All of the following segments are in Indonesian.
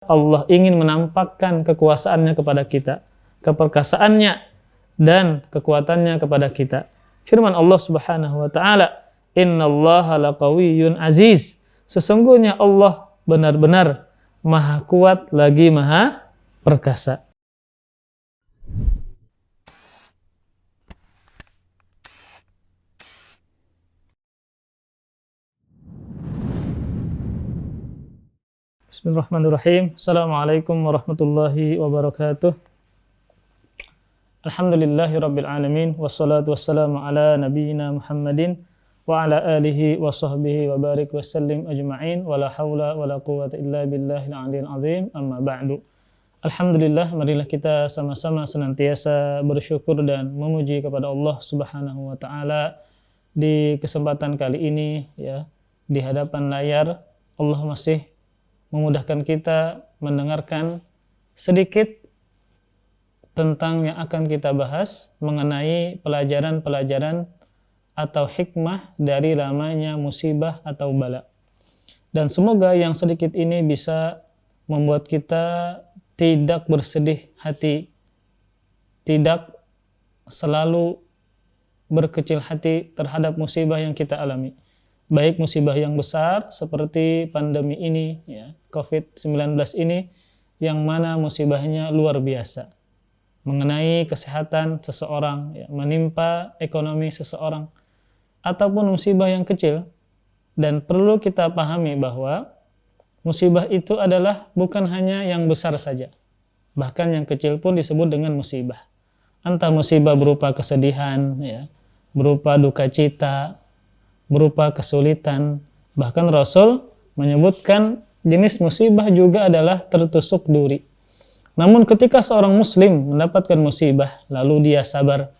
Allah ingin menampakkan kekuasaannya kepada kita, keperkasaannya dan kekuatannya kepada kita. Firman Allah Subhanahu wa taala, "Innallaha laqawiyyun aziz." Sesungguhnya Allah benar-benar Maha kuat lagi Maha perkasa. Bismillahirrahmanirrahim. Assalamualaikum warahmatullahi wabarakatuh. Alhamdulillahirabbil alamin wassalatu wassalamu ala nabiyyina Muhammadin wa ala alihi wa sahbihi wa barik wa sallim ajma'in wa la haula wa la quwwata illa billahil aliyil azim. Amma ba'du. Alhamdulillah, marilah kita sama-sama senantiasa bersyukur dan memuji kepada Allah Subhanahu wa taala di kesempatan kali ini ya, di hadapan layar Allah masih memudahkan kita mendengarkan sedikit tentang yang akan kita bahas mengenai pelajaran-pelajaran atau hikmah dari lamanya musibah atau bala. Dan semoga yang sedikit ini bisa membuat kita tidak bersedih hati, tidak selalu berkecil hati terhadap musibah yang kita alami. Baik musibah yang besar seperti pandemi ini ya, COVID-19 ini, yang mana musibahnya luar biasa mengenai kesehatan seseorang ya, menimpa ekonomi seseorang, ataupun musibah yang kecil. Dan perlu kita pahami bahwa musibah itu adalah bukan hanya yang besar saja, bahkan yang kecil pun disebut dengan musibah. Entah musibah berupa kesedihan ya, berupa duka cita, berupa kesulitan. Bahkan Rasul menyebutkan jenis musibah juga adalah tertusuk duri. Namun ketika seorang muslim mendapatkan musibah lalu dia sabar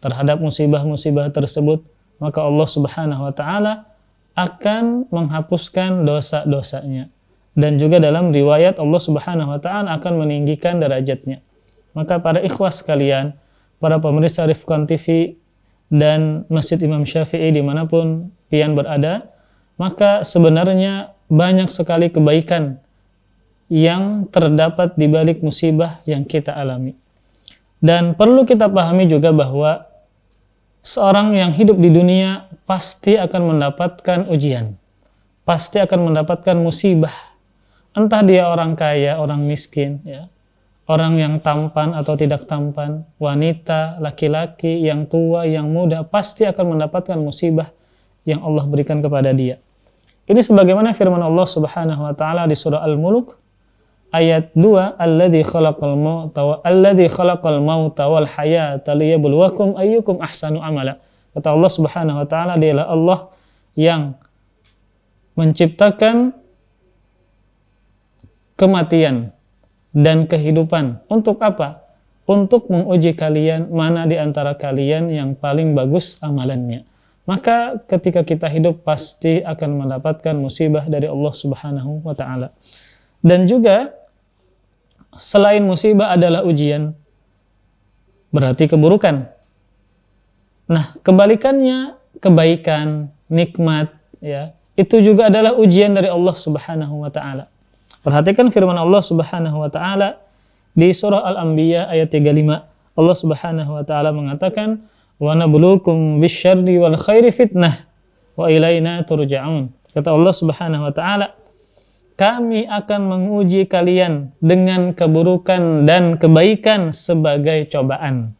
terhadap musibah-musibah tersebut, maka Allah Subhanahu wa taala akan menghapuskan dosa-dosanya. Dan juga dalam riwayat Allah Subhanahu wa taala akan meninggikan derajatnya. Maka para ikhwas sekalian, para pemirsa Rifqan TV dan Masjid Imam Syafi'i dimanapun pian berada, maka sebenarnya banyak sekali kebaikan yang terdapat di balik musibah yang kita alami. Dan perlu kita pahami juga bahwa seorang yang hidup di dunia pasti akan mendapatkan ujian, pasti akan mendapatkan musibah. Entah dia orang kaya, orang miskin ya, orang yang tampan atau tidak tampan, wanita, laki-laki, yang tua, yang muda, pasti akan mendapatkan musibah yang Allah berikan kepada dia. Ini sebagaimana firman Allah Subhanahu wa taala di surah Al-Mulk ayat 2, alladzi khalaqal mauta wal hayata liyabluwakum ayyukum ahsanu amala. Kata Allah Subhanahu wa taala, dialah Allah yang menciptakan kematian dan kehidupan. Untuk apa? Untuk menguji kalian mana di antara kalian yang paling bagus amalannya. Maka ketika kita hidup pasti akan mendapatkan musibah dari Allah Subhanahu wa taala. Dan juga selain musibah adalah ujian, berarti keburukan. Nah, kebalikannya kebaikan, nikmat ya, itu juga adalah ujian dari Allah Subhanahu wa taala. Perhatikan firman Allah Subhanahu wa taala di surah Al-Anbiya ayat 35. Allah Subhanahu wa taala mengatakan, "Wa nabluukum bisyarri wal khairi fitnah wa ilaina turja'un." Kata Allah Subhanahu wa taala, kami akan menguji kalian dengan keburukan dan kebaikan sebagai cobaan.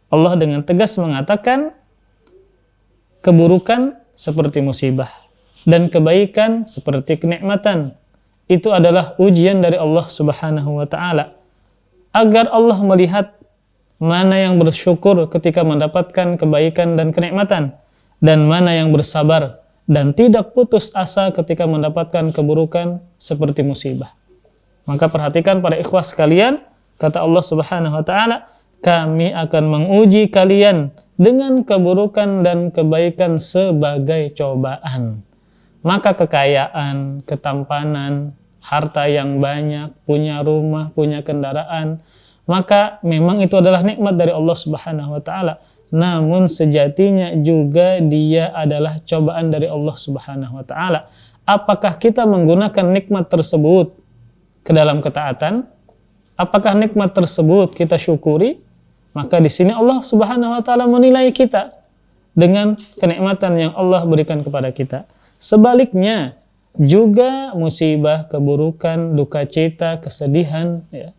Allah dengan tegas mengatakan keburukan seperti musibah dan kebaikan seperti kenikmatan. Itu adalah ujian dari Allah Subhanahu wa taala agar Allah melihat mana yang bersyukur ketika mendapatkan kebaikan dan kenikmatan, dan mana yang bersabar dan tidak putus asa ketika mendapatkan keburukan seperti musibah. Maka perhatikan para ikhwah sekalian, kata Allah Subhanahu wa taala, kami akan menguji kalian dengan keburukan dan kebaikan sebagai cobaan. Maka kekayaan, ketampanan, harta yang banyak, punya rumah, punya kendaraan, maka memang itu adalah nikmat dari Allah Subhanahu wa taala. Namun sejatinya juga dia adalah cobaan dari Allah Subhanahu wa taala. Apakah kita menggunakan nikmat tersebut ke dalam ketaatan, apakah nikmat tersebut kita syukuri? Maka di sini Allah Subhanahu wa taala menilai kita dengan kenikmatan yang Allah berikan kepada kita. Sebaliknya juga musibah, keburukan, duka cita, kesedihan, ya,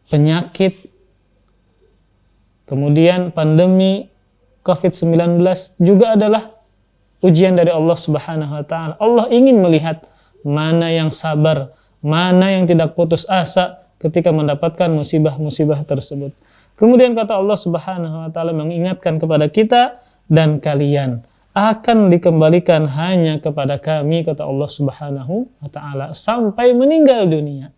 penyakit, kemudian pandemi COVID-19 juga adalah ujian dari Allah Subhanahu wa taala. Allah ingin melihat mana yang sabar, mana yang tidak putus asa ketika mendapatkan musibah-musibah tersebut. Kemudian kata Allah Subhanahu wa taala mengingatkan kepada kita, dan kalian akan dikembalikan hanya kepada kami, kata Allah Subhanahu wa taala, sampai meninggal dunia.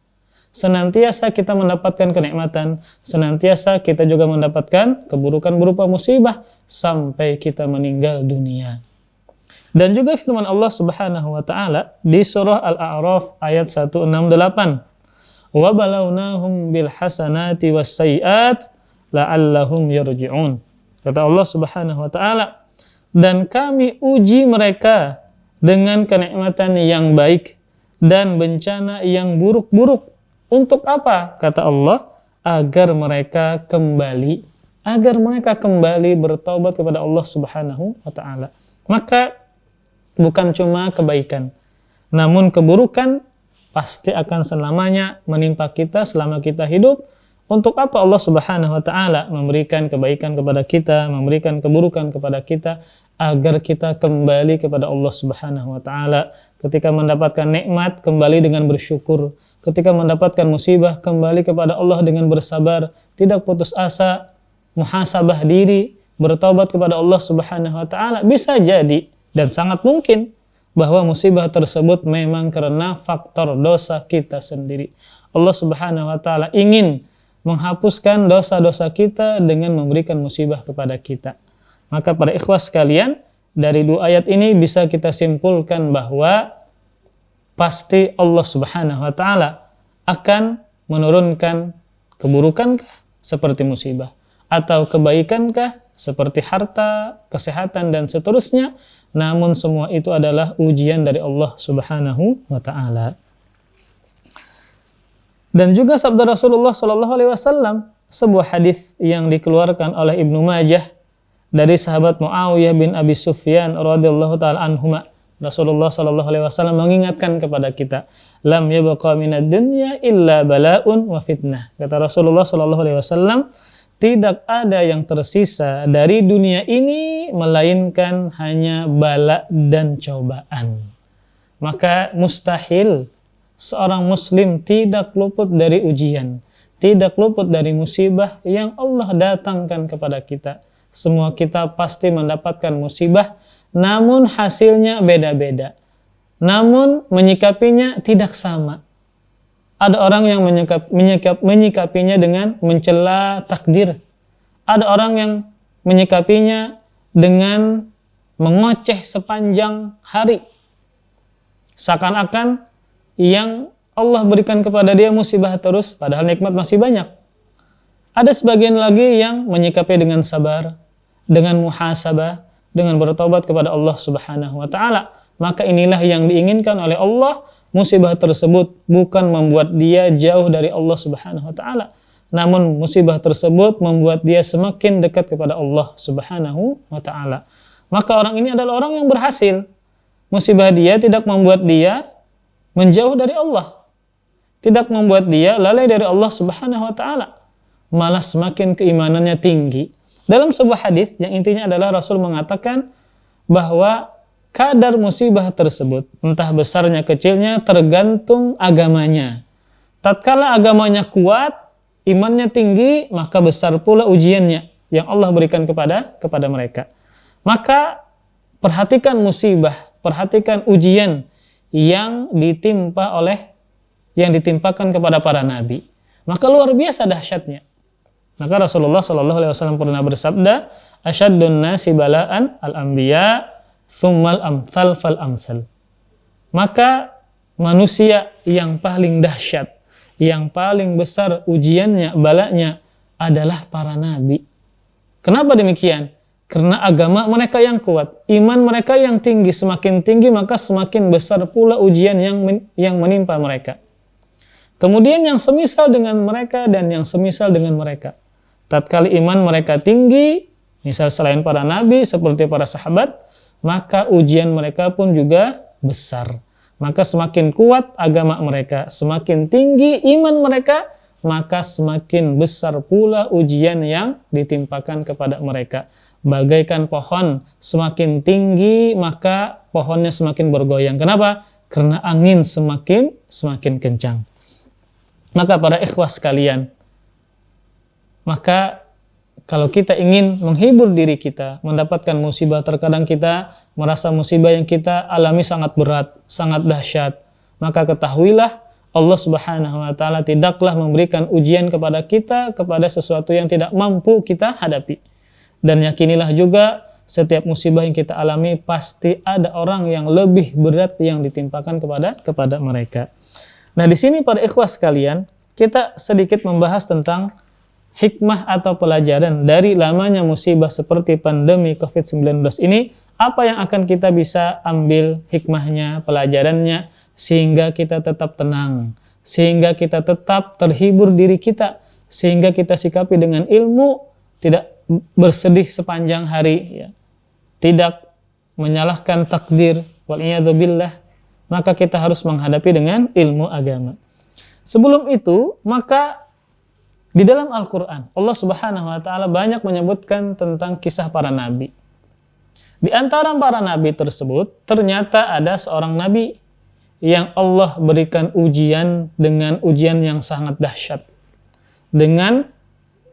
Senantiasa kita mendapatkan kenikmatan, senantiasa kita juga mendapatkan keburukan berupa musibah sampai kita meninggal dunia. Dan juga firman Allah Subhanahu wa taala di surah Al-A'raf ayat 168, "Wa balawnahum bil hasanati was sayyi'at la'allahum yarji'un." Kata Allah Subhanahu wa taala, dan kami uji mereka dengan kenikmatan yang baik dan bencana yang buruk-buruk. Untuk apa? Kata Allah, agar mereka kembali bertaubat kepada Allah Subhanahu wa taala. Maka bukan cuma kebaikan, namun keburukan pasti akan selamanya menimpa kita selama kita hidup. Untuk apa Allah Subhanahu wa taala memberikan kebaikan kepada kita, memberikan keburukan kepada kita? Agar kita kembali kepada Allah Subhanahu wa taala. Ketika mendapatkan nikmat, kembali dengan bersyukur. Ketika mendapatkan musibah, kembali kepada Allah dengan bersabar, tidak putus asa, muhasabah diri, bertobat kepada Allah Subhanahu wa taala. Bisa jadi dan sangat mungkin bahwa musibah tersebut memang karena faktor dosa kita sendiri. Allah Subhanahu wa taala ingin menghapuskan dosa-dosa kita dengan memberikan musibah kepada kita. Maka para ikhwah sekalian, dari dua ayat ini bisa kita simpulkan bahwa pasti Allah Subhanahu wa taala akan menurunkan keburukankah seperti musibah, atau kebaikankah seperti harta, kesehatan, dan seterusnya. Namun semua itu adalah ujian dari Allah Subhanahu wa taala. Dan juga sabda Rasulullah sallallahu alaihi wasallam, sebuah hadis yang dikeluarkan oleh Ibnu Majah dari sahabat Muawiyah bin Abi Sufyan radhiyallahu taala anhuma. Rasulullah sallallahu alaihi wasallam mengingatkan kepada kita, lam yabqa minad dunya illa bala'un wa fitnah. Kata Rasulullah sallallahu alaihi wasallam, tidak ada yang tersisa dari dunia ini melainkan hanya bala dan cobaan. Maka mustahil seorang muslim tidak luput dari ujian, tidak luput dari musibah yang Allah datangkan kepada kita. Semua kita pasti mendapatkan musibah, namun hasilnya beda-beda. Namun menyikapinya tidak sama. Ada orang yang menyikapinya dengan mencela takdir. Ada orang yang menyikapinya dengan mengoceh sepanjang hari. Seakan-akan yang Allah berikan kepada dia musibah terus, padahal nikmat masih banyak. Ada sebagian lagi yang menyikapi dengan sabar, dengan muhasabah, dengan bertobat kepada Allah Subhanahu wa taala. Maka inilah yang diinginkan oleh Allah. Musibah tersebut bukan membuat dia jauh dari Allah Subhanahu wa taala, namun musibah tersebut membuat dia semakin dekat kepada Allah Subhanahu wa taala. Maka orang ini adalah orang yang berhasil. Musibah dia tidak membuat dia menjauh dari Allah, tidak membuat dia lalai dari Allah Subhanahu wa taala, malah semakin keimanannya tinggi. Dalam sebuah hadis yang intinya adalah Rasul mengatakan bahwa kadar musibah tersebut, entah besarnya kecilnya, tergantung agamanya. Tatkala agamanya kuat, imannya tinggi, maka besar pula ujiannya yang Allah berikan kepada mereka. Maka perhatikan musibah, perhatikan ujian yang ditimpakan kepada para nabi. Maka luar biasa dahsyatnya. Maka Rasulullah SAW pernah bersabda, "Asyaddun nasi bala'an al-anbiya, thummal amthal fal amthal." Maka manusia yang paling dahsyat, yang paling besar ujiannya, balanya adalah para nabi. Kenapa demikian? Karena agama mereka yang kuat, iman mereka yang tinggi, semakin tinggi maka semakin besar pula ujian yang menimpa mereka. Kemudian yang semisal dengan mereka dan yang semisal dengan mereka. Tatkala iman mereka tinggi, misal selain para nabi seperti para sahabat, maka ujian mereka pun juga besar. Maka semakin kuat agama mereka, semakin tinggi iman mereka, maka semakin besar pula ujian yang ditimpakan kepada mereka. Bagaikan pohon, semakin tinggi maka pohonnya semakin bergoyang. Kenapa? Karena angin semakin kencang. Maka para ikhwah sekalian, maka kalau kita ingin menghibur diri kita, mendapatkan musibah, terkadang kita merasa musibah yang kita alami sangat berat, sangat dahsyat, maka ketahuilah Allah Subhanahu wa taala tidaklah memberikan ujian kepada kita kepada sesuatu yang tidak mampu kita hadapi. Dan yakinilah juga setiap musibah yang kita alami pasti ada orang yang lebih berat yang ditimpakan kepada mereka. Nah, di sini para ikhwah sekalian, kita sedikit membahas tentang hikmah atau pelajaran dari lamanya musibah seperti pandemi COVID-19 ini. Apa yang akan kita bisa ambil hikmahnya, pelajarannya, sehingga kita tetap tenang, sehingga kita tetap terhibur diri kita, sehingga kita sikapi dengan ilmu, tidak bersedih sepanjang hari, ya. Tidak menyalahkan takdir, wal'iyadzubillah, maka kita harus menghadapi dengan ilmu agama. Sebelum itu, maka di dalam Al-Quran, Allah Subhanahu wa ta'ala banyak menyebutkan tentang kisah para nabi. Di antara para nabi tersebut, ternyata ada seorang nabi yang Allah berikan ujian dengan ujian yang sangat dahsyat, dengan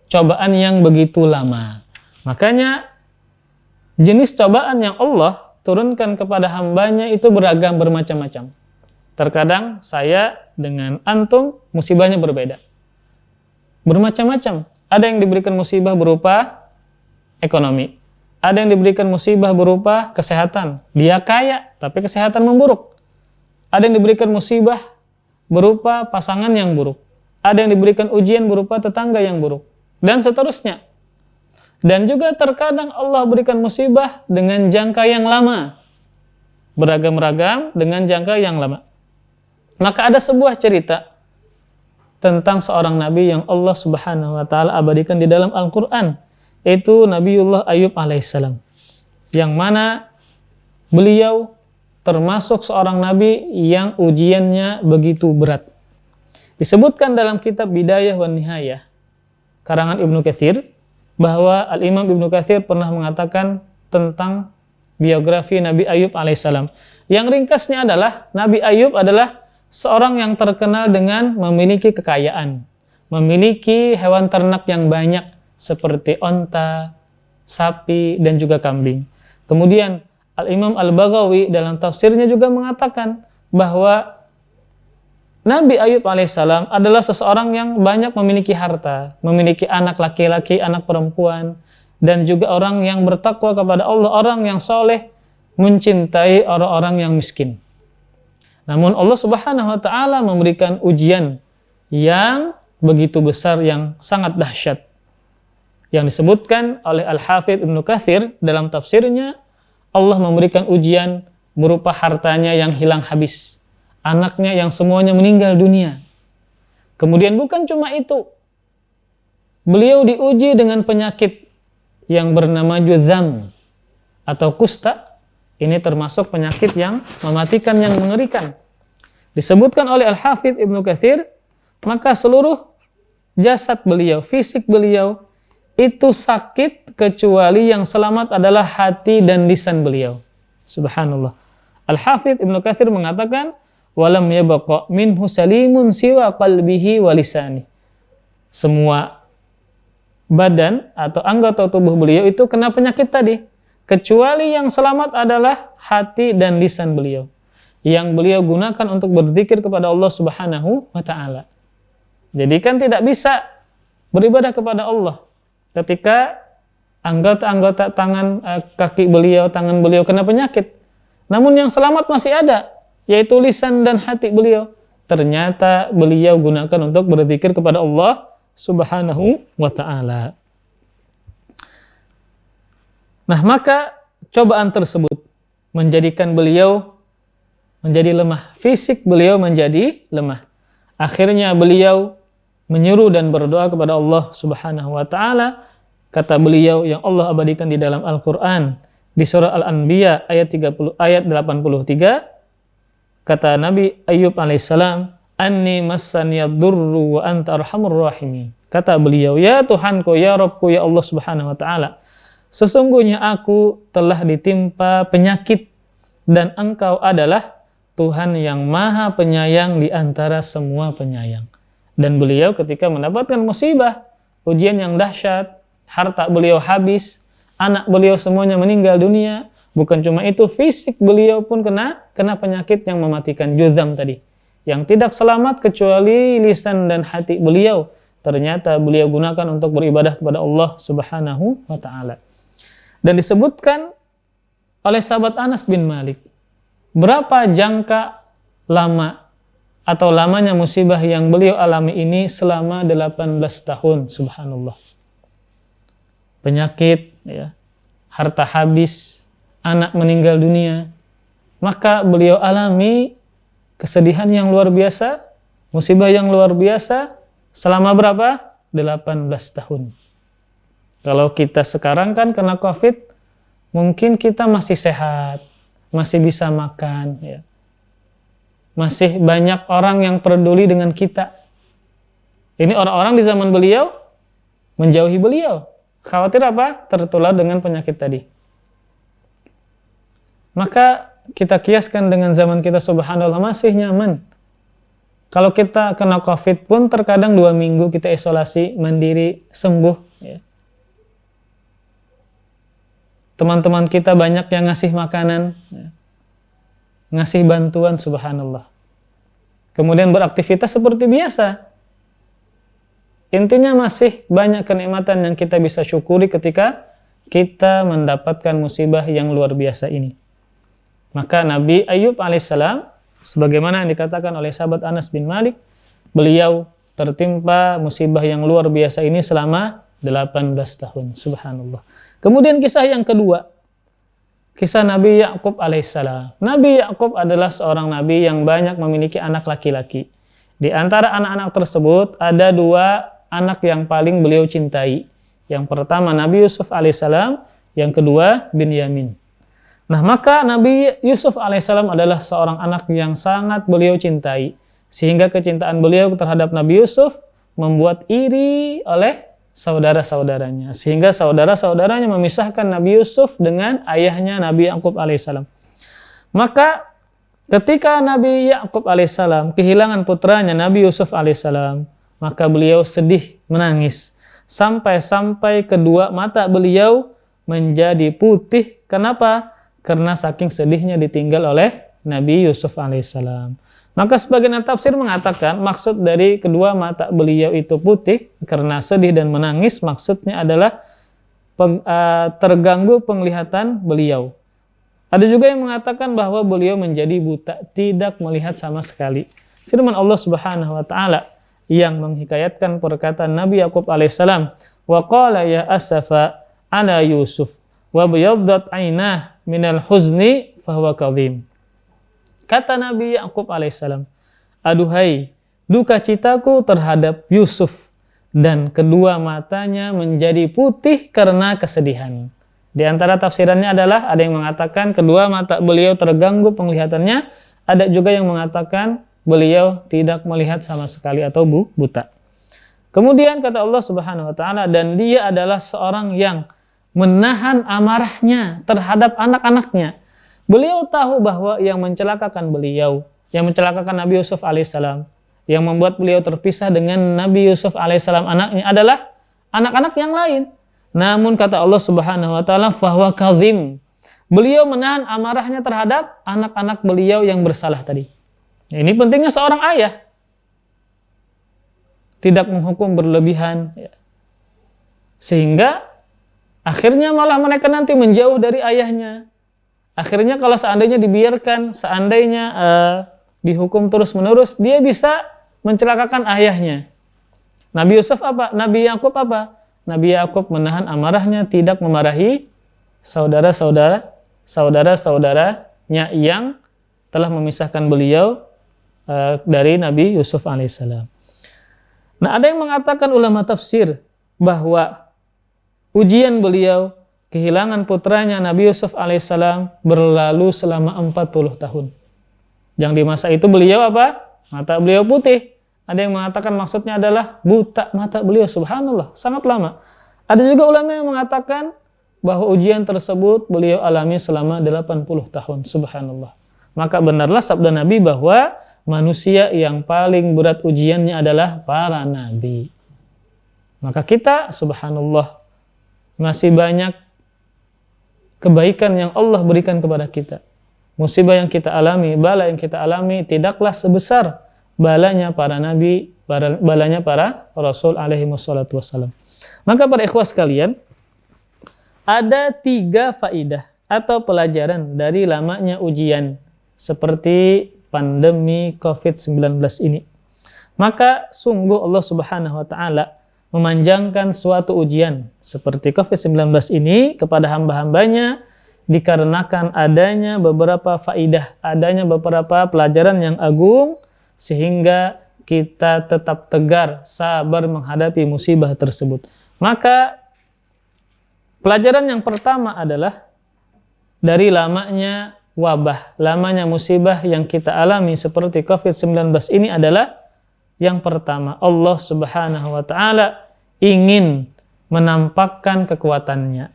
cobaan yang begitu lama. Makanya jenis cobaan yang Allah turunkan kepada hambanya itu beragam, bermacam-macam. Terkadang saya dengan antum musibahnya berbeda, bermacam-macam. Ada yang diberikan musibah berupa ekonomi, ada yang diberikan musibah berupa kesehatan, dia kaya tapi kesehatan memburuk. Ada yang diberikan musibah berupa pasangan yang buruk. Ada yang diberikan ujian berupa tetangga yang buruk. Dan seterusnya. Dan juga terkadang Allah berikan musibah dengan jangka yang lama. Beragam-ragam dengan jangka yang lama. Maka ada sebuah cerita tentang seorang nabi yang Allah Subhanahu wa ta'ala abadikan di dalam Al-Quran. Yaitu Nabiullah Ayub alaihissalam. Yang mana beliau termasuk seorang nabi yang ujiannya begitu berat. Disebutkan dalam kitab Bidayah wa Nihayah karangan Ibnu Katsir bahwa Al-Imam Ibnu Katsir pernah mengatakan tentang biografi Nabi Ayub alaihissalam. Yang ringkasnya adalah Nabi Ayub adalah seorang yang terkenal dengan memiliki kekayaan, memiliki hewan ternak yang banyak seperti onta, sapi, dan juga kambing. Kemudian Al-Imam Al-Baghawi dalam tafsirnya juga mengatakan bahwa Nabi Ayub alaihissalam adalah seseorang yang banyak memiliki harta, memiliki anak laki-laki, anak perempuan, dan juga orang yang bertakwa kepada Allah, orang yang soleh, mencintai orang-orang yang miskin. Namun Allah Subhanahu wa ta'ala memberikan ujian yang begitu besar, yang sangat dahsyat. Yang disebutkan oleh Al-Hafidh Ibnu Katsir dalam tafsirnya, Allah memberikan ujian berupa hartanya yang hilang habis, anaknya yang semuanya meninggal dunia. Kemudian bukan cuma itu, beliau diuji dengan penyakit yang bernama judzam atau kusta. Ini termasuk penyakit yang mematikan, yang mengerikan. Disebutkan oleh Al-Hafidh Ibnu Katsir, maka seluruh jasad beliau, fisik beliau itu sakit, kecuali yang selamat adalah hati dan lisan beliau. Subhanallah. Al-Hafidh Ibnu Katsir mengatakan, walam yabqa minhu salimun siwa qalbihi wa lisani. Semua badan atau anggota tubuh beliau itu kena penyakit tadi, kecuali yang selamat adalah hati dan lisan beliau, yang beliau gunakan untuk berzikir kepada Allah Subhanahu wa ta'ala. Jadi kan tidak bisa beribadah kepada Allah ketika anggota-anggota kaki beliau, tangan beliau kena penyakit. Namun yang selamat masih ada, yaitu lisan dan hati beliau. Ternyata beliau gunakan untuk berzikir kepada Allah Subhanahu wa ta'ala. Nah, maka cobaan tersebut menjadikan beliau menjadi lemah. Fisik beliau menjadi lemah. Akhirnya beliau menyeru dan berdoa kepada Allah Subhanahu wa taala. Kata beliau yang Allah abadikan di dalam Al-Qur'an di surah Al-Anbiya ayat 83, kata Nabi Ayyub alaihissalam, "Anni massaniyad-durru wa anta arhamur rahimin." Kata beliau, "Ya Tuhanku, ya Rabbku, ya Allah Subhanahu wa taala, sesungguhnya aku telah ditimpa penyakit dan Engkau adalah Tuhan yang maha penyayang di antara semua penyayang." Dan beliau ketika mendapatkan musibah, ujian yang dahsyat, harta beliau habis, anak beliau semuanya meninggal dunia, bukan cuma itu, fisik beliau pun kena penyakit yang mematikan, juzam tadi, yang tidak selamat kecuali lisan dan hati beliau. Ternyata beliau gunakan untuk beribadah kepada Allah Subhanahu wa taala. Dan disebutkan oleh sahabat Anas bin Malik, berapa jangka lama atau lamanya musibah yang beliau alami ini selama 18 tahun, subhanallah. Penyakit, ya, harta habis, anak meninggal dunia. Maka beliau alami kesedihan yang luar biasa, musibah yang luar biasa selama berapa? 18 tahun. Kalau kita sekarang kan kena COVID, mungkin kita masih sehat, masih bisa makan, ya. Masih banyak orang yang peduli dengan kita. Ini orang-orang di zaman beliau menjauhi beliau. Khawatir apa? Tertular dengan penyakit tadi. Maka kita kiaskan dengan zaman kita, subhanallah, masih nyaman. Kalau kita kena COVID pun terkadang 2 minggu kita isolasi, mandiri, sembuh. Ya. Teman-teman kita banyak yang ngasih makanan, ya, ngasih bantuan, subhanallah. Kemudian beraktivitas seperti biasa. Intinya masih banyak kenikmatan yang kita bisa syukuri ketika kita mendapatkan musibah yang luar biasa ini. Maka Nabi Ayyub alaihissalam, sebagaimana yang dikatakan oleh sahabat Anas bin Malik, beliau tertimpa musibah yang luar biasa ini selama 18 tahun, subhanallah. Kemudian kisah yang kedua, kisah Nabi Ya'qub alaihissalam. Nabi Ya'qub adalah seorang nabi yang banyak memiliki anak laki-laki. Di antara anak-anak tersebut ada 2 anak yang paling beliau cintai. Yang pertama Nabi Yusuf alaihissalam, yang kedua Binyamin. Nah, maka Nabi Yusuf alaihissalam adalah seorang anak yang sangat beliau cintai. Sehingga kecintaan beliau terhadap Nabi Yusuf membuat iri oleh saudara-saudaranya. Sehingga saudara-saudaranya memisahkan Nabi Yusuf dengan ayahnya Nabi Ya'qub alaihissalam. Maka ketika Nabi Ya'qub alaihissalam kehilangan putranya Nabi Yusuf alaihissalam, maka beliau sedih, menangis. Sampai-sampai kedua mata beliau menjadi putih. Kenapa? Karena saking sedihnya ditinggal oleh Nabi Yusuf alaihissalam. Maka sebagian tafsir mengatakan maksud dari kedua mata beliau itu putih karena sedih dan menangis, maksudnya adalah terganggu penglihatan beliau. Ada juga yang mengatakan bahwa beliau menjadi buta, tidak melihat sama sekali. Firman Allah Subhanahu wa taala yang menghikayatkan perkataan Nabi Ya'qub alaihissalam, "Wa qala ya asafa ala Yusuf wa biyaddat 'ainah minal huzni fahuwa kadhim." Kata Nabi Ya'qub alaihissalam, "Aduhai, duka citaku terhadap Yusuf, dan kedua matanya menjadi putih karena kesedihan." Di antara tafsirannya adalah ada yang mengatakan kedua mata beliau terganggu penglihatannya, ada juga yang mengatakan beliau tidak melihat sama sekali atau buta. Kemudian kata Allah Subhanahu wa taala, dan dia adalah seorang yang menahan amarahnya terhadap anak-anaknya. Beliau tahu bahwa yang mencelakakan beliau, yang mencelakakan Nabi Yusuf alaihissalam, yang membuat beliau terpisah dengan Nabi Yusuf alaihissalam anaknya adalah anak-anak yang lain. Namun kata Allah Subhanahu wa taala, fahuwa kadhim. Beliau menahan amarahnya terhadap anak-anak beliau yang bersalah tadi. Ini pentingnya seorang ayah. Tidak menghukum berlebihan. Sehingga akhirnya malah mereka nanti menjauh dari ayahnya. Akhirnya kalau seandainya dibiarkan, seandainya dihukum terus-menerus, dia bisa mencelakakan ayahnya. Nabi Yusuf apa? Nabi Ya'qub apa? Nabi Ya'qub menahan amarahnya, tidak memarahi saudara-saudaranya yang telah memisahkan beliau dari Nabi Yusuf alaihissalam. Nah, ada yang mengatakan ulama tafsir bahwa ujian beliau, kehilangan putranya Nabi Yusuf alaihissalam berlalu selama 40 tahun. Yang di masa itu beliau apa? Mata beliau putih. Ada yang mengatakan maksudnya adalah buta mata beliau, subhanallah, sangat lama. Ada juga ulama yang mengatakan bahwa ujian tersebut beliau alami selama 80 tahun, subhanallah. Maka benarlah sabda Nabi bahwa manusia yang paling berat ujiannya adalah para nabi. Maka kita, subhanallah, masih banyak kebaikan yang Allah berikan kepada kita. Musibah yang kita alami, bala yang kita alami tidaklah sebesar balanya para nabi, balanya para rasul alaihi wassalatu wassalam. Maka para ikhwah sekalian, ada 3 faidah atau pelajaran dari lamanya ujian seperti pandemi COVID-19 ini. Maka sungguh Allah Subhanahu wa taala memanjangkan suatu ujian seperti COVID-19 ini kepada hamba-hambanya dikarenakan adanya beberapa faidah, adanya beberapa pelajaran yang agung sehingga kita tetap tegar, sabar menghadapi musibah tersebut. Maka pelajaran yang pertama adalah dari lamanya wabah, lamanya musibah yang kita alami seperti COVID-19 ini adalah yang pertama, Allah Subhanahu wa taala ingin menampakkan kekuatannya,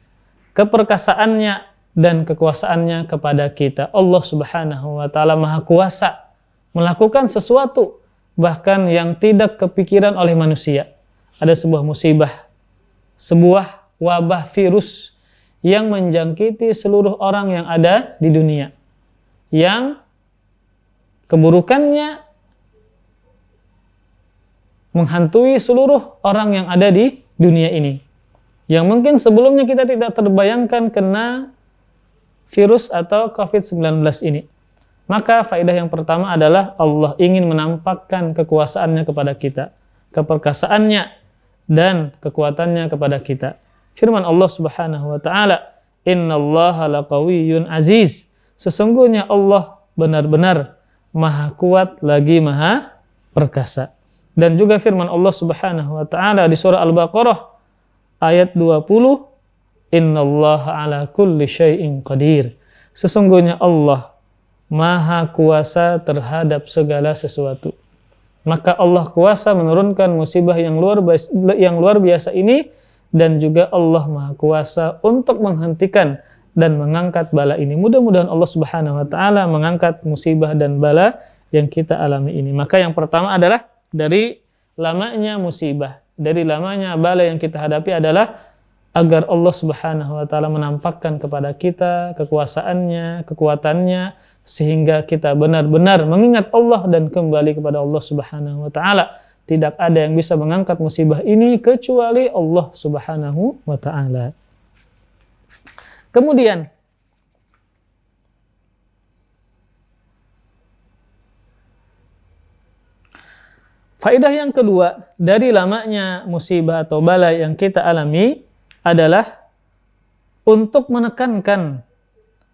keperkasaannya dan kekuasaannya kepada kita. Allah Subhanahu wa taala Maha Kuasa melakukan sesuatu bahkan yang tidak kepikiran oleh manusia. Ada sebuah musibah, sebuah wabah virus yang menjangkiti seluruh orang yang ada di dunia, yang keburukannya menghantui seluruh orang yang ada di dunia ini, yang mungkin sebelumnya kita tidak terbayangkan kena virus atau COVID-19 ini. Maka faedah yang pertama adalah Allah ingin menampakkan kekuasaannya kepada kita, keperkasaannya dan kekuatannya kepada kita. Firman Allah Subhanahu wa taala, "Innallaha laqawiyyun aziz." Sesungguhnya Allah benar-benar Maha kuat lagi Maha perkasa. Dan juga firman Allah Subhanahu wa taala di surah Al-Baqarah ayat 20, "Innallaha ala kulli syai'in qadir." Sesungguhnya Allah Maha kuasa terhadap segala sesuatu. Maka Allah kuasa menurunkan musibah yang luar biasa ini, dan juga Allah Maha kuasa untuk menghentikan dan mengangkat bala ini. Mudah-mudahan Allah Subhanahu wa taala mengangkat musibah dan bala yang kita alami ini. Maka yang pertama adalah dari lamanya musibah, dari lamanya bala yang kita hadapi adalah agar Allah Subhanahu wa taala menampakkan kepada kita kekuasaannya, kekuatannya, sehingga kita benar-benar mengingat Allah dan kembali kepada Allah Subhanahu wa taala. Tidak ada yang bisa mengangkat musibah ini kecuali Allah Subhanahu wa taala. Kemudian faedah yang kedua dari lamanya musibah atau bala yang kita alami adalah untuk menekankan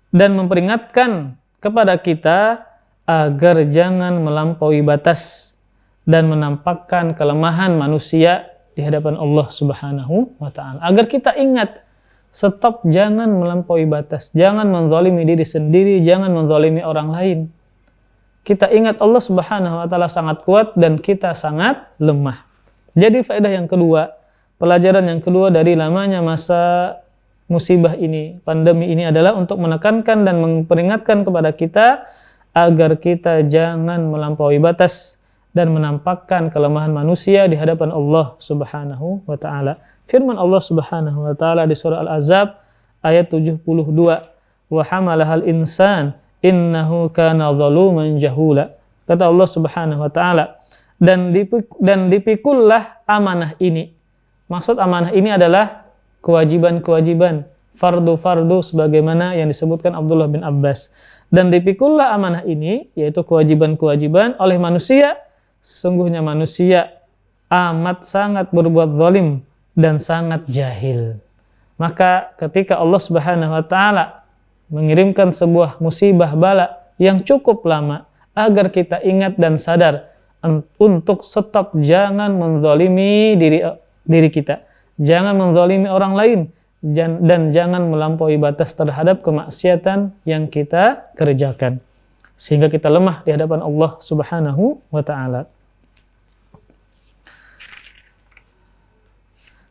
dan memperingatkan kepada kita agar jangan melampaui batas dan menampakkan kelemahan manusia di hadapan Allah Subhanahu wa taala. Agar kita ingat, stop, jangan melampaui batas, jangan menzalimi diri sendiri, jangan menzalimi orang lain. Kita ingat Allah Subhanahu wa taala sangat kuat dan kita sangat lemah. Jadi faedah yang kedua, pelajaran yang kedua dari lamanya masa musibah ini, pandemi ini adalah untuk menekankan dan memperingatkan kepada kita agar kita jangan melampaui batas dan menampakkan kelemahan manusia di hadapan Allah Subhanahu wa taala. Firman Allah Subhanahu wa taala di surah Al-Ahzab ayat 72, "Wa hamalahal insan innahu kana zaluman jahula." Kata Allah Subhanahu wa taala, dan dipikullah amanah ini. Maksud amanah ini adalah kewajiban-kewajiban, fardu-fardu sebagaimana yang disebutkan Abdullah bin Abbas. Dan dipikullah amanah ini, yaitu kewajiban-kewajiban oleh manusia. Sesungguhnya manusia amat sangat berbuat zalim dan sangat jahil. Maka ketika Allah Subhanahu wa taala mengirimkan sebuah musibah bala yang cukup lama agar kita ingat dan sadar untuk stop, jangan menzalimi diri kita, jangan menzalimi orang lain, dan jangan melampaui batas terhadap kemaksiatan yang kita kerjakan, sehingga kita lemah di hadapan Allah Subhanahu wa Ta'ala.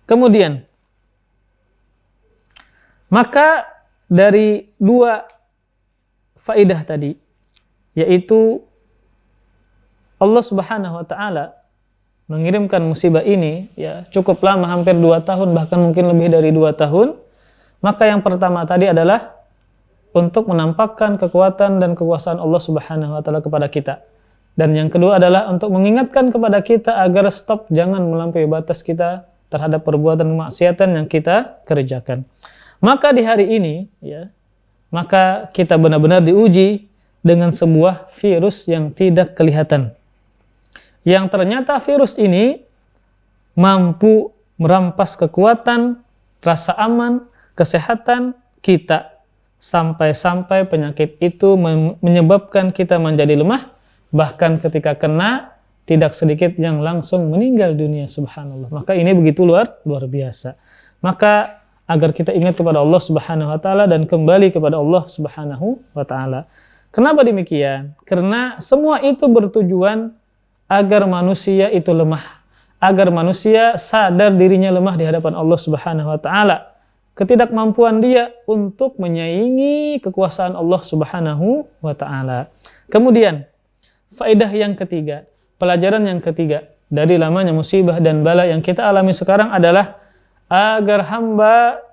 Kemudian, maka dari dua faidah tadi, yaitu Allah Subhanahu wa Ta'ala mengirimkan musibah ini ya cukup lama, hampir 2 tahun, bahkan mungkin lebih dari 2 tahun. Maka yang pertama tadi adalah untuk menampakkan kekuatan dan kekuasaan Allah Subhanahu wa Ta'ala kepada kita. Dan yang kedua adalah untuk mengingatkan kepada kita agar stop, jangan melampaui batas kita terhadap perbuatan kemaksiatan yang kita kerjakan. Maka di hari ini ya, maka kita benar-benar diuji dengan sebuah virus yang tidak kelihatan, yang ternyata virus ini mampu merampas kekuatan, rasa aman, kesehatan kita, sampai-sampai penyakit itu menyebabkan kita menjadi lemah, bahkan ketika kena tidak sedikit yang langsung meninggal dunia, subhanallah. Maka ini begitu luar biasa. Maka agar kita ingat kepada Allah Subhanahu wa Ta'ala dan kembali kepada Allah Subhanahu wa Ta'ala. Kenapa demikian? Karena semua itu bertujuan agar manusia itu lemah, agar manusia sadar dirinya lemah di hadapan Allah Subhanahu wa Ta'ala, ketidakmampuan dia untuk menyaingi kekuasaan Allah Subhanahu wa Ta'ala. Kemudian faedah yang ketiga, pelajaran yang ketiga dari lamanya musibah dan bala yang kita alami sekarang adalah agar hamba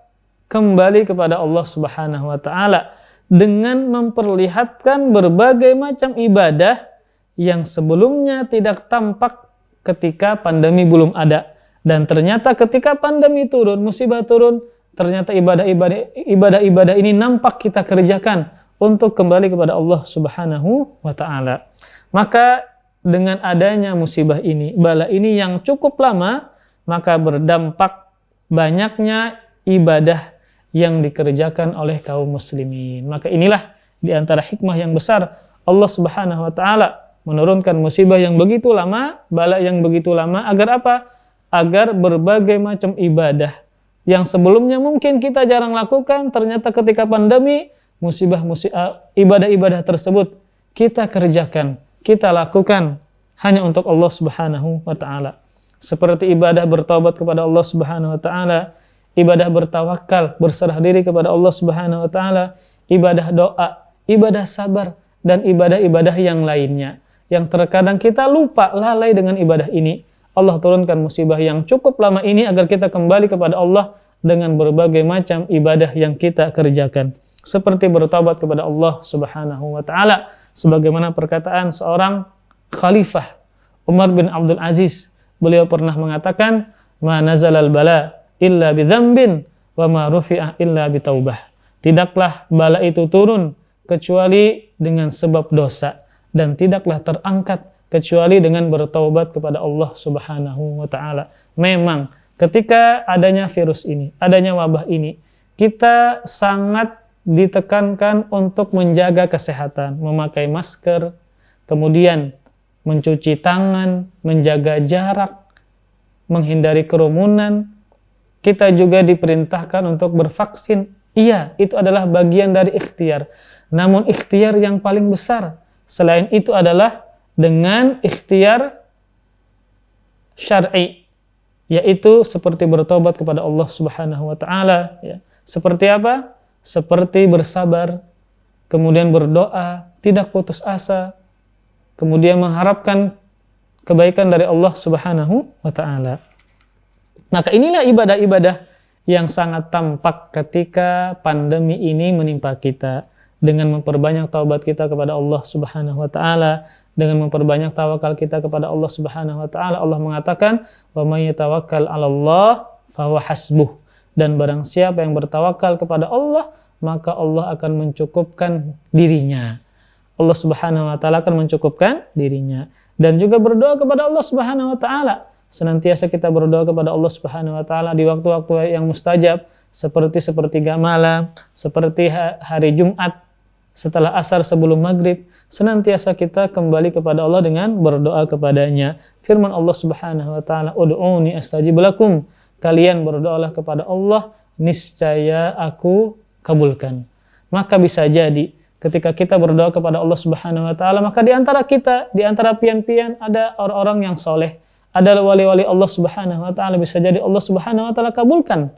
kembali kepada Allah Subhanahu wa Ta'ala dengan memperlihatkan berbagai macam ibadah yang sebelumnya tidak tampak ketika pandemi belum ada. Dan ternyata ketika pandemi turun, musibah turun, ternyata ibadah-ibadah ini nampak kita kerjakan untuk kembali kepada Allah Subhanahu wa Ta'ala. Maka dengan adanya musibah ini, bala ini yang cukup lama, maka berdampak banyaknya ibadah yang dikerjakan oleh kaum muslimin. Maka inilah di antara hikmah yang besar Allah Subhanahu wa Ta'ala menurunkan musibah yang begitu lama, bala yang begitu lama, agar apa? Agar berbagai macam ibadah yang sebelumnya mungkin kita jarang lakukan, ternyata ketika pandemi, ibadah-ibadah tersebut kita kerjakan, kita lakukan hanya untuk Allah Subhanahu wa Ta'ala. Seperti ibadah bertaubat kepada Allah Subhanahu wa Ta'ala, ibadah bertawakal, berserah diri kepada Allah Subhanahu wa Ta'ala, ibadah doa, ibadah sabar, dan ibadah-ibadah yang lainnya. Yang terkadang kita lupa, lalai dengan ibadah ini. Allah turunkan musibah yang cukup lama ini agar kita kembali kepada Allah dengan berbagai macam ibadah yang kita kerjakan. Seperti bertaubat kepada Allah Subhanahu wa Ta'ala. Sebagaimana perkataan seorang khalifah, Umar bin Abdul Aziz. Beliau pernah mengatakan, "Ma nazalal bala illa bidzambin wa ma rufi'a illa bitaubah." Tidaklah bala itu turun kecuali dengan sebab dosa, dan tidaklah terangkat kecuali dengan bertaubat kepada Allah Subhanahu wa Ta'ala. Memang ketika adanya virus ini, adanya wabah ini, kita sangat ditekankan untuk menjaga kesehatan, memakai masker, kemudian mencuci tangan, menjaga jarak, menghindari kerumunan. Kita juga diperintahkan untuk bervaksin. Iya, itu adalah bagian dari ikhtiar. Namun ikhtiar yang paling besar selain itu adalah dengan ikhtiar syar'i, yaitu seperti bertobat kepada Allah Subhanahu wa Ta'ala, ya. Seperti apa? Seperti bersabar, kemudian berdoa, tidak putus asa, kemudian mengharapkan kebaikan dari Allah Subhanahu wa Ta'ala. Maka inilah ibadah-ibadah yang sangat tampak ketika pandemi ini menimpa kita. Dengan memperbanyak taubat kita kepada Allah Subhanahu wa Ta'ala, dengan memperbanyak tawakal kita kepada Allah Subhanahu wa Ta'ala, Allah mengatakan, "Wa may yatawakkal 'alallah fahuwa hasbuh." Dan barang siapa yang bertawakal kepada Allah, maka Allah akan mencukupkan dirinya. Allah Subhanahu wa Ta'ala akan mencukupkan dirinya. Dan juga berdoa kepada Allah Subhanahu wa Ta'ala. Senantiasa kita berdoa kepada Allah Subhanahu wa Ta'ala di waktu-waktu yang mustajab, seperti sepertiga malam, seperti hari Jumat, setelah asar, sebelum maghrib, senantiasa kita kembali kepada Allah dengan berdoa kepadanya. Firman Allah Subhanahu wa taala, "Ud'uni astajib lakum." Kalian berdoalah kepada Allah, niscaya aku kabulkan. Maka bisa jadi ketika kita berdoa kepada Allah Subhanahu wa taala, maka di antara kita, di antara pian-pian ada orang-orang yang soleh, ada wali-wali Allah Subhanahu wa taala, bisa jadi Allah Subhanahu wa taala kabulkan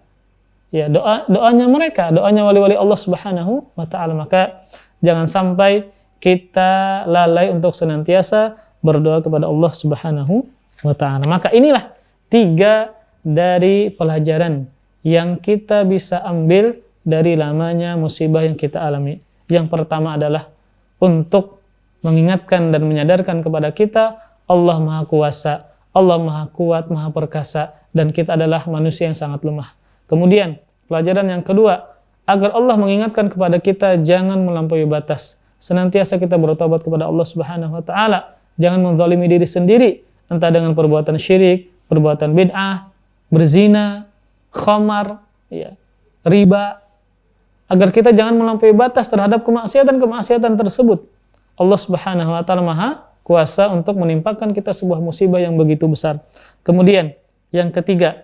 ya doanya mereka, doanya wali-wali Allah Subhanahu wa taala. Maka jangan sampai kita lalai untuk senantiasa berdoa kepada Allah Subhanahu wa taala. Maka inilah 3 dari pelajaran yang kita bisa ambil dari lamanya musibah yang kita alami. Yang pertama adalah untuk mengingatkan dan menyadarkan kepada kita Allah Maha Kuasa, Allah Maha Kuat, Maha Perkasa, dan kita adalah manusia yang sangat lemah. Kemudian pelajaran yang kedua, agar Allah mengingatkan kepada kita jangan melampaui batas. Senantiasa kita bertobat kepada Allah Subhanahu wa taala. Jangan menzalimi diri sendiri, entah dengan perbuatan syirik, perbuatan bid'ah, berzina, khamar, ya, riba. Agar kita jangan melampaui batas terhadap kemaksiatan-kemaksiatan tersebut. Allah Subhanahu wa taala Maha Kuasa untuk menimpakan kita sebuah musibah yang begitu besar. Kemudian yang ketiga,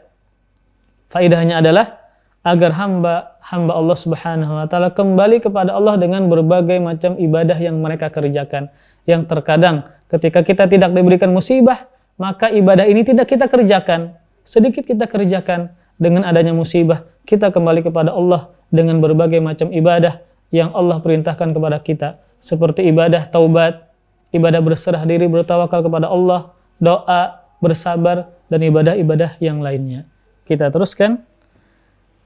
faedahnya adalah agar hamba Allah Subhanahu wa taala kembali kepada Allah dengan berbagai macam ibadah yang mereka kerjakan. Yang terkadang ketika kita tidak diberikan musibah, maka ibadah ini tidak kita kerjakan. Sedikit kita kerjakan, dengan adanya musibah, kita kembali kepada Allah dengan berbagai macam ibadah yang Allah perintahkan kepada kita. Seperti ibadah taubat, ibadah berserah diri, bertawakal kepada Allah, doa, bersabar, dan ibadah-ibadah yang lainnya. Kita teruskan.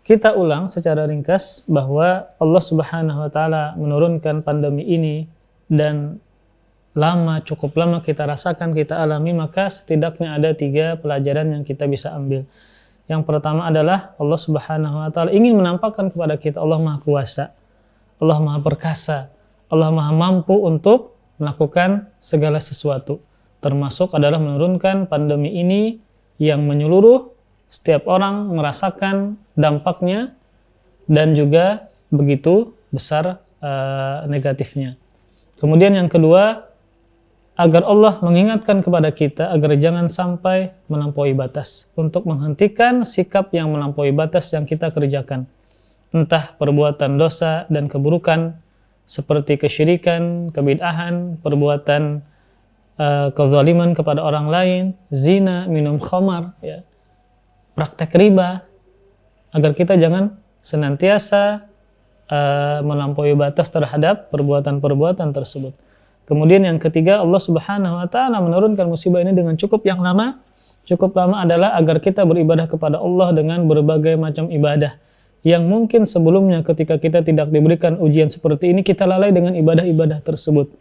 Kita ulang secara ringkas bahwa Allah Subhanahu wa taala menurunkan pandemi ini dan cukup lama kita rasakan, kita alami, maka setidaknya ada 3 pelajaran yang kita bisa ambil. Yang pertama adalah Allah Subhanahu wa taala ingin menampakkan kepada kita Allah Maha Kuasa, Allah Maha Perkasa, Allah Maha Mampu untuk melakukan segala sesuatu. Termasuk adalah menurunkan pandemi ini yang menyeluruh, setiap orang merasakan dampaknya dan juga begitu besar negatifnya. Kemudian yang kedua, agar Allah mengingatkan kepada kita agar jangan sampai melampaui batas, untuk menghentikan sikap yang melampaui batas yang kita kerjakan. Entah perbuatan dosa dan keburukan seperti kesyirikan, kebid'ahan, perbuatan kezaliman kepada orang lain, zina, minum khamar, ya, praktek riba, agar kita jangan senantiasa melampaui batas terhadap perbuatan-perbuatan tersebut. Kemudian yang ketiga, Allah Subhanahu wa taala menurunkan musibah ini dengan cukup lama. Cukup lama adalah agar kita beribadah kepada Allah dengan berbagai macam ibadah yang mungkin sebelumnya ketika kita tidak diberikan ujian seperti ini, kita lalai dengan ibadah-ibadah tersebut.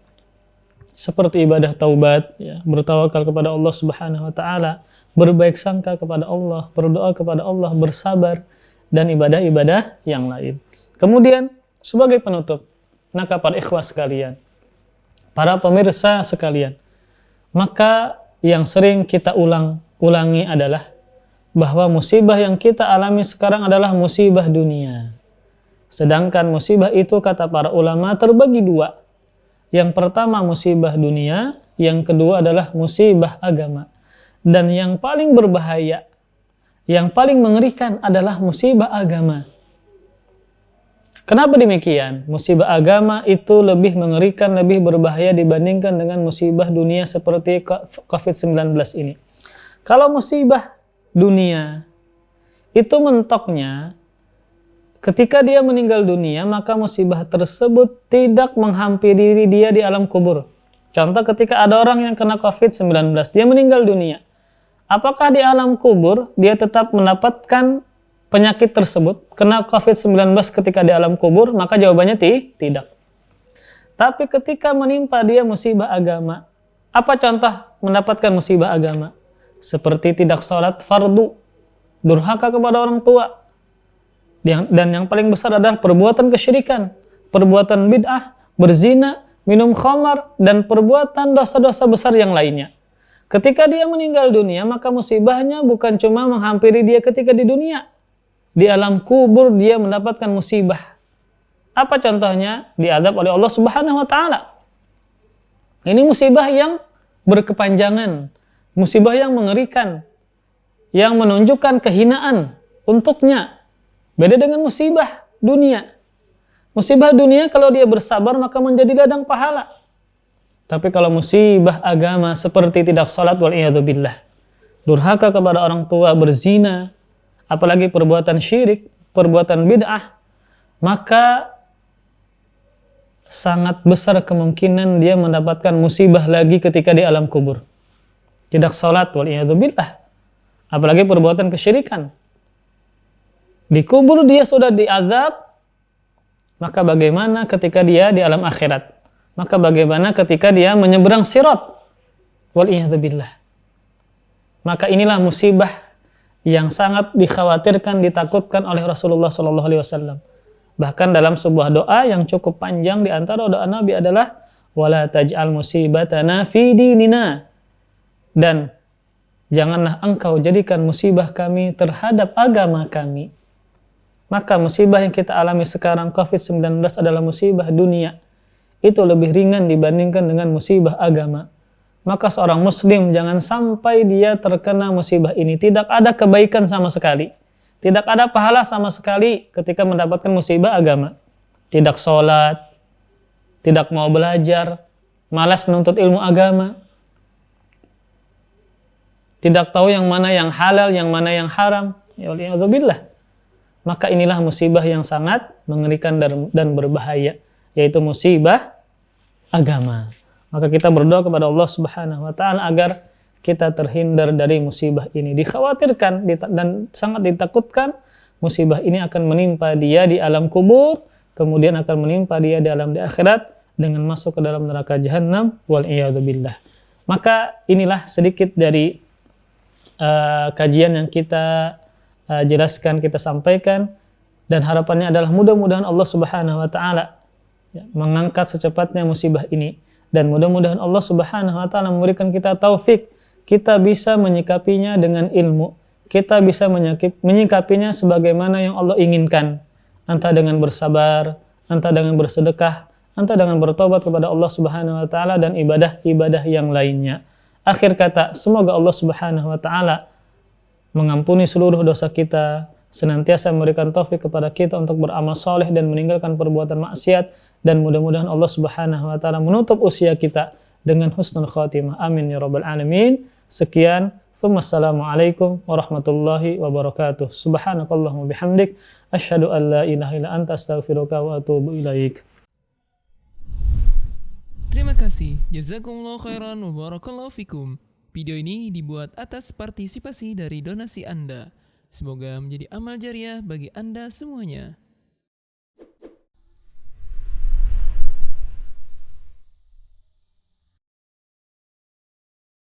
Seperti ibadah taubat, ya, bertawakal kepada Allah Subhanahu wa taala, berbaik sangka kepada Allah, berdoa kepada Allah, bersabar, dan ibadah-ibadah yang lain. Kemudian sebagai penutup, maka para ikhwas sekalian, para pemirsa sekalian, maka yang sering kita ulangi adalah bahwa musibah yang kita alami sekarang adalah musibah dunia. Sedangkan musibah itu kata para ulama terbagi 2. Yang pertama musibah dunia, yang kedua adalah musibah agama. Dan yang paling berbahaya, yang paling mengerikan adalah musibah agama. Kenapa demikian? Musibah agama itu lebih mengerikan, lebih berbahaya dibandingkan dengan musibah dunia seperti COVID-19 ini. Kalau musibah dunia itu mentoknya ketika dia meninggal dunia, maka musibah tersebut tidak menghampiri dia di alam kubur. Contoh ketika ada orang yang kena COVID-19, dia meninggal dunia. Apakah di alam kubur dia tetap mendapatkan penyakit tersebut, kena COVID-19 ketika di alam kubur? Maka jawabannya tidak. Tapi ketika menimpa dia musibah agama, apa contoh mendapatkan musibah agama? Seperti tidak sholat fardu, durhaka kepada orang tua, dan yang paling besar adalah perbuatan kesyirikan, perbuatan bid'ah, berzina, minum khamar, dan perbuatan dosa-dosa besar yang lainnya. Ketika dia meninggal dunia, maka musibahnya bukan cuma menghampiri dia ketika di dunia. Di alam kubur dia mendapatkan musibah. Apa contohnya? Diazab oleh Allah Subhanahu wa taala. Ini musibah yang berkepanjangan, musibah yang mengerikan, yang menunjukkan kehinaan untuknya. Beda dengan musibah dunia. Musibah dunia kalau dia bersabar maka menjadi ladang pahala. Tapi kalau musibah agama seperti tidak salat wal iyadzubillah, durhaka kepada orang tua, berzina, apalagi perbuatan syirik, perbuatan bid'ah, maka sangat besar kemungkinan dia mendapatkan musibah lagi ketika di alam kubur. Tidak salat wal iyadzubillah, apalagi perbuatan kesyirikan. Di kubur dia sudah diazab, maka bagaimana ketika dia di alam akhirat? Maka bagaimana ketika dia menyeberang sirat? Wal iyadzubillah. Maka inilah musibah yang sangat dikhawatirkan, ditakutkan oleh Rasulullah SAW. Bahkan dalam sebuah doa yang cukup panjang, di antara doa Nabi adalah wala taj'al musibatana fi dinina, dan janganlah engkau jadikan musibah kami terhadap agama kami. Maka musibah yang kita alami sekarang COVID-19 adalah musibah dunia. Itu lebih ringan dibandingkan dengan musibah agama. Maka seorang muslim jangan sampai dia terkena musibah ini. Tidak ada kebaikan sama sekali. Tidak ada pahala sama sekali ketika mendapatkan musibah agama. Tidak sholat, tidak mau belajar, malas menuntut ilmu agama, tidak tahu yang mana yang halal, yang mana yang haram. Ya waliyazubillah. Maka inilah musibah yang sangat mengerikan dan berbahaya, yaitu musibah agama. Maka kita berdoa kepada Allah Subhanahu wa taala agar kita terhindar dari musibah ini. Dikhawatirkan dan sangat ditakutkan musibah ini akan menimpa dia di alam kubur, kemudian akan menimpa dia di alam di akhirat dengan masuk ke dalam neraka jahanam wal iyadzubillah. Maka inilah sedikit dari kajian yang kita jelaskan, kita sampaikan, dan harapannya adalah mudah-mudahan Allah Subhanahu wa taala mengangkat secepatnya musibah ini, dan mudah-mudahan Allah Subhanahu wa taala memberikan kita taufik, kita bisa menyikapinya dengan ilmu, kita bisa menyikapinya sebagaimana yang Allah inginkan, entah dengan bersabar, entah dengan bersedekah, entah dengan bertobat kepada Allah Subhanahu wa taala dan ibadah-ibadah yang lainnya. Akhir kata, semoga Allah Subhanahu wa taala mengampuni seluruh dosa kita, senantiasa memberikan taufik kepada kita untuk beramal soleh dan meninggalkan perbuatan maksiat, dan mudah-mudahan Allah Subhanahu wa taala menutup usia kita dengan husnul khatimah. Amin ya rabbal alamin. Sekian, Assalamualaikum warahmatullahi wabarakatuh. Subhanakallahumma bihamdik, asyhadu an la ilaha illa anta, astaghfiruka wa atubu ilaik. Terima kasih. Jazakumullah khairan wa barakallahu fikum. Video ini dibuat atas partisipasi dari donasi Anda. Semoga menjadi amal jariah bagi Anda semuanya.